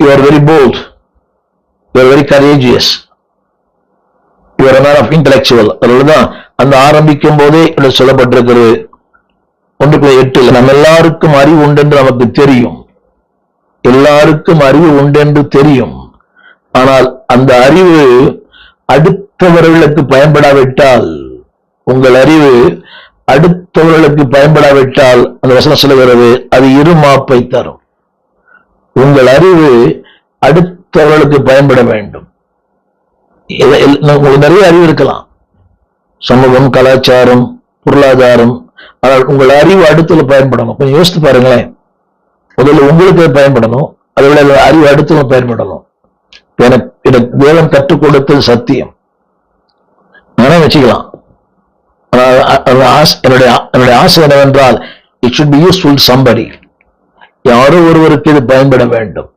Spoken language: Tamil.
you are very bold, you are very courageous, you are a man of intellectual. அதனாலதான் அந்த ஆரம்பிக்கும் போதே சொல்லப்பட்டிருக்கிறது 1:8. நம்ம எல்லாருக்கும் அறிவு உண்டு என்று நமக்கு தெரியும், எல்லாருக்கும் அறிவு உண்டு என்று தெரியும். ஆனால் அந்த அறிவு அடுத்தவர்களுக்கு பயன்படாவிட்டால், உங்கள் அறிவு அடுத்தவர்களுக்கு பயன்படாவிட்டால், அந்த வசனம் சொல்லுகிறது, அது இருமாப்பை தரும். உங்கள் அறிவு அடுத்தவர்களுக்கு பயன்பட வேண்டும். உங்களுக்கு நிறைய அறிவு இருக்கலாம், சமூகம், கலாச்சாரம், பொருளாதாரம். ஆனால் உங்கள் அறிவு அடுத்தவங்க பயன்படணும். கொஞ்சம் யோசித்து பாருங்களேன். முதல்ல உங்களுக்கு பயன்படணும், அதை விட அறிவு அடுத்தவங்க பயன்படணும். எனக்கு தேவன் கற்றுக் கொடுத்தது சத்தியம், நானே வச்சுக்கலாம். என்னுடைய ஆசை என்னவென்றால், it should be useful somebody. யாரோ ஒருவருக்கு இது பயன்பட வேண்டும்.